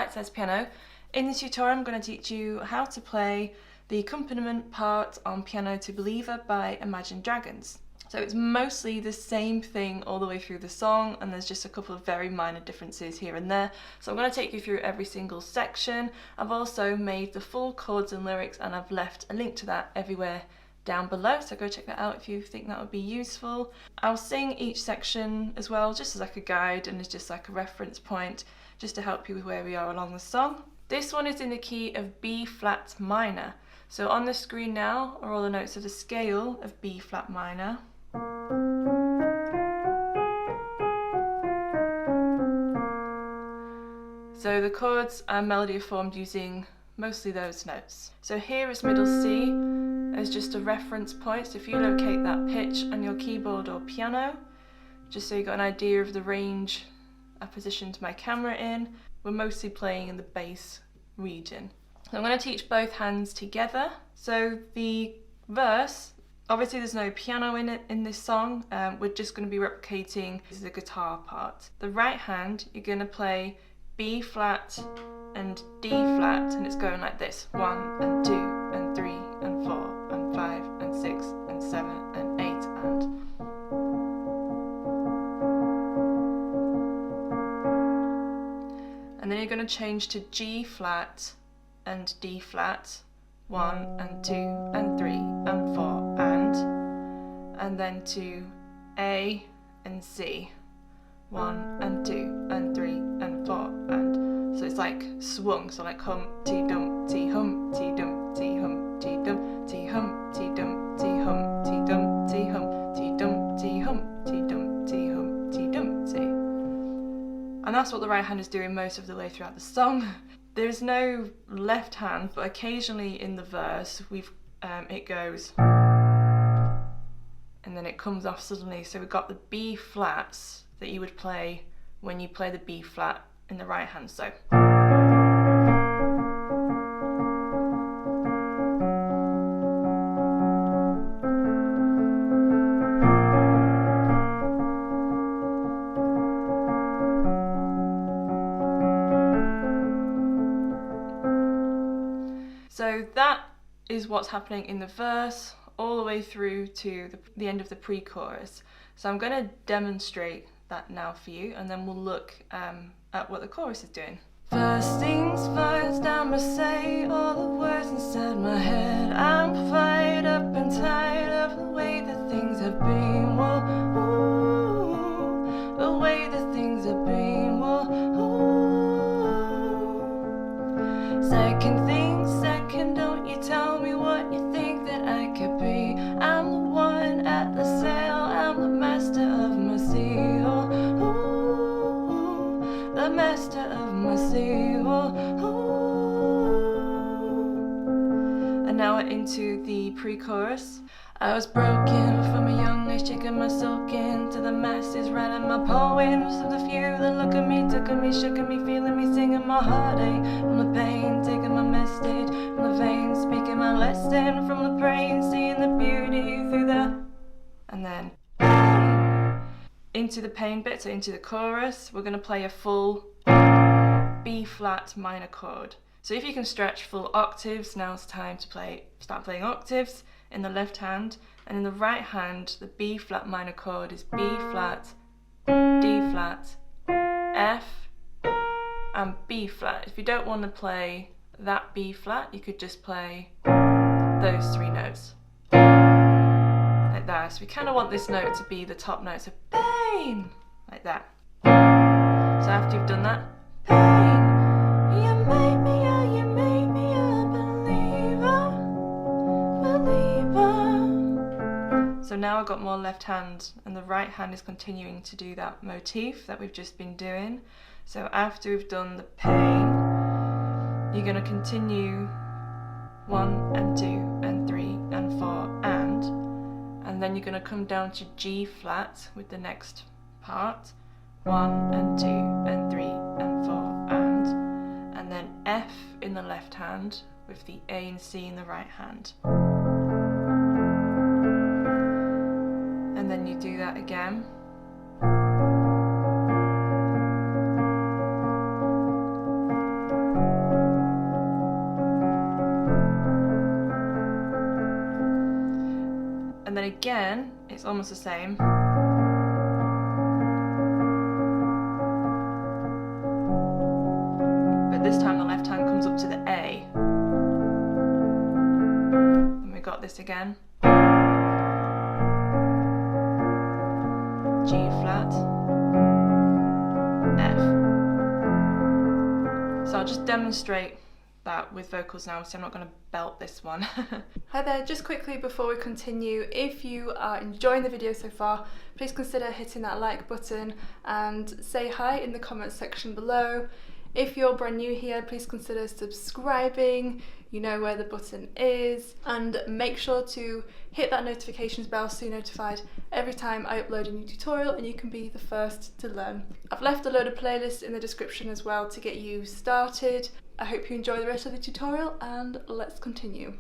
Bitesize Piano. In this tutorial I'm going to teach you how to play the accompaniment part on Piano to Believer by Imagine Dragons. So it's mostly the same thing all the way through the song, and there's just a couple of very minor differences here and there. So I'm going to take you through every single section. I've also made the full chords and lyrics, and I've left a link to that everywhere down below, so go check that out if you think that would be useful. I'll sing each section as well, just as like a guide and as just like a reference point, just to help you with where we are along the song. This one is in the key of B flat minor. So on the screen now are all the notes of the scale of B flat minor. So the chords and melody are formed using mostly those notes. So here is middle C as just a reference point. So if you locate that pitch on your keyboard or piano, just so you got an idea of the range I positioned my camera in, we're mostly playing in the bass region. So I'm going to teach both hands together. So the verse, obviously there's no piano in it in this song, we're just going to be replicating the guitar part. The right hand, you're going to play B flat and D flat, and it's going like this: 1 and 2 and 3 and 4 and 5 and 6 and 7 and 8 and then you're going to change to G flat and D flat, 1 and 2 and 3 and 4 and then to A and C, 1 and 2 and 3 and 4 and. So it's like swung, so like Humpty Dumpty, Humpty Dumpty, Humpty Dumpty, Humpty Dumpty, Humpty Dumpty, Humpty Dumpty, Humpty Dumpty, Humpty Dumpty. And that's what the right hand is doing most of the way throughout the song. There's no left hand, but occasionally in the verse it goes and then it comes off suddenly. So we've got the B flats that you would play when you play the B flat in the right hand. So that is what's happening in the verse all the way through to the end of the pre-chorus. So I'm going to demonstrate that now for you, and then we'll look at what the chorus is doing. First things first, I'ma say all the words inside my head. I'm fired up and tired of the way that things have been. Well, ooh, the way that things have been. Well, ooh. Second thing second, don't you tell me what you think that I could be. I'm the one at the sail, I'm the master of my sea. Oh, ooh, the master of my sea. Oh, ooh. And now we're into the pre-chorus. I was broken from a young age, taking myself into the masses, writing my poems to the few that look at me, took at me, shook at me, feeling me, singing my heartache from the pain, taking my message from the veins, speaking my lesson from the brain, seeing the beauty through the... And then into the pain bit, so into the chorus, we're going to play a full B flat minor chord. So if you can stretch full octaves, now's time to start playing octaves in the left hand, and in the right hand the B flat minor chord is B flat, D flat, F and B flat. If you don't want to play that B flat, you could just play those three notes like that. So we kind of want this note to be the top note, so pain, like that. So after you've done that, pain, you made me a believer. So now I've got more left hand, and the right hand is continuing to do that motif that we've just been doing. So after we've done the pain, you're going to continue 1 and 2 and 3 and 4 and then you're going to come down to G flat with the next part, 1 and 2 and 3 and 4 and then F in the left hand with the A and C in the right hand. And then you do that again. again, it's almost the same. But this time the left hand comes up to the A. And we got this again. G flat, F. So I'll just demonstrate that with vocals now, so I'm not going to belt this one. Hi there, just quickly before we continue, if you are enjoying the video so far, please consider hitting that like button and say hi in the comments section below. If you're brand new here, please consider subscribing, you know where the button is, and make sure to hit that notifications bell so you're notified every time I upload a new tutorial and you can be the first to learn. I've left a load of playlists in the description as well to get you started. I hope you enjoy the rest of the tutorial and let's continue.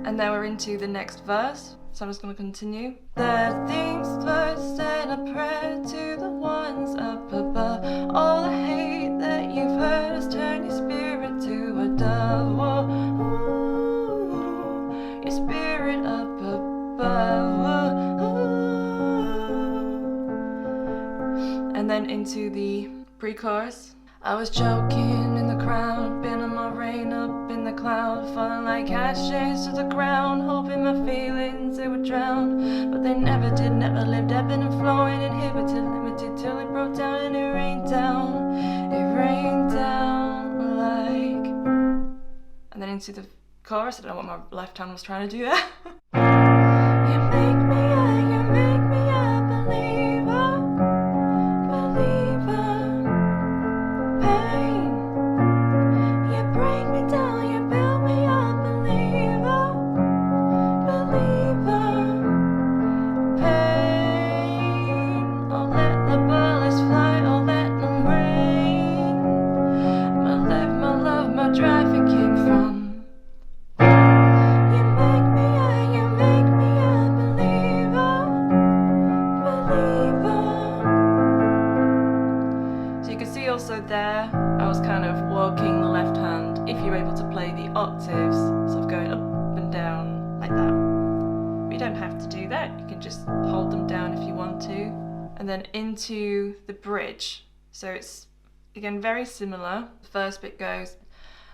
And then we're into the next verse, so I'm just going to continue. Let things first and a prayer to the ones up above. All the hate that you've heard has turned your spirit to a dove. Whoa, ooh, your spirit up above. Whoa, ooh. And then into the pre-chorus. I was choking in the crowd, been on my rain up in the cloud, falling like ashes to the ground, hoping my feelings they would drown, but they never did, never lived, ebbing and flowing, inhibited, limited, till it broke down and it rained down like. And then into the chorus. I don't know what my left hand was trying to do there. You make me a believer, believer. Pain, you break me down, you build me up, believer, believer. Pain, oh let the bullets fly, oh let them rain. My life, my love, my drive, it came from. You make me a believer, believer. So you can see also there, I was kind of walking the left hand, if you're able to play the octaves, sort of going up and down like that. But you don't have to do that, you can just hold them down if you want to. And then into the bridge. So it's, again, very similar. The first bit goes,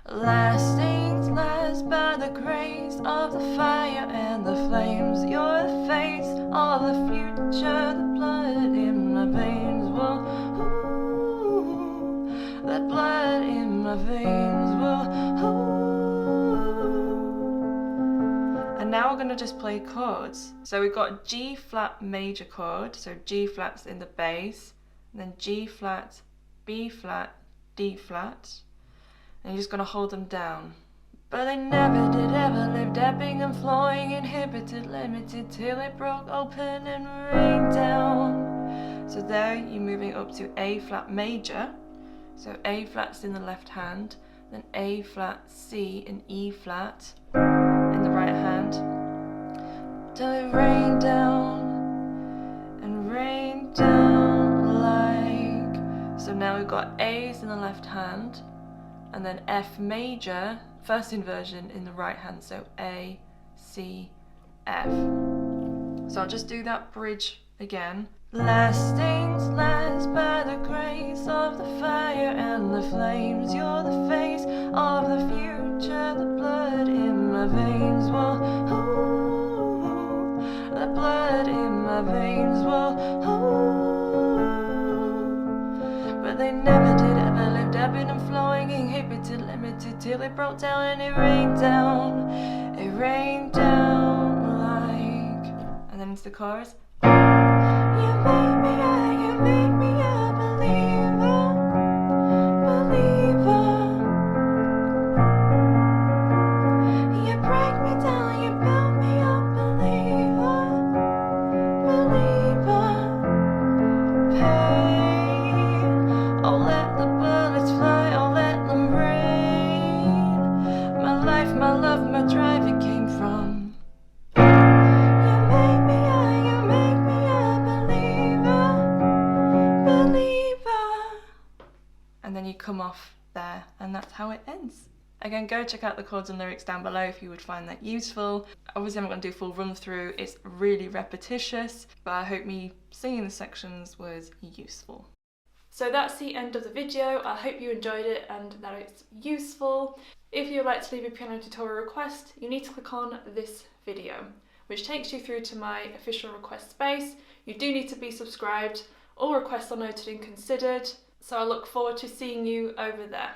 last things last by the grace of the fire and the flames. You're the face of the future, the blood in my veins. Whoa, ooh, that blood in my veins. Whoa, ooh. And now we're going to just play chords. So we've got G flat major chord, so G flat's in the bass, and then G flat, B flat, D flat. And you're just going to hold them down. But they never did ever lived, ebbing and flowing, inhibited, limited, till it broke open and rained down. So there you're moving up to A flat major. So A flat's in the left hand, then A flat, C and E flat in the right hand. Till it rained down and rained down like. So now we've got A's in the left hand, and then F major, first inversion in the right hand, so A, C, F. So I'll just do that bridge again. Last things last by the grace of the fire and the flames. You're the face of the future, the blood in my veins. Whoa, ooh, the blood in my veins. Whoa, ooh. But they never did ever lived, ebbing and flowing, inhibited, limited, till it broke down and it rained down. It rained down like. And then it's the chorus. You make me a believer, believer. my love, my drive, it came from. You make me a believer. And then you come off there, and that's how it ends. Again, go check out the chords and lyrics down below if you would find that useful. Obviously, I'm not going to do a full run through, it's really repetitious, but I hope me singing the sections was useful. So that's the end of the video. I hope you enjoyed it and that it's useful. If you'd like to leave a piano tutorial request, you need to click on this video, which takes you through to my official request space. You do need to be subscribed. All requests are noted and considered, so I look forward to seeing you over there.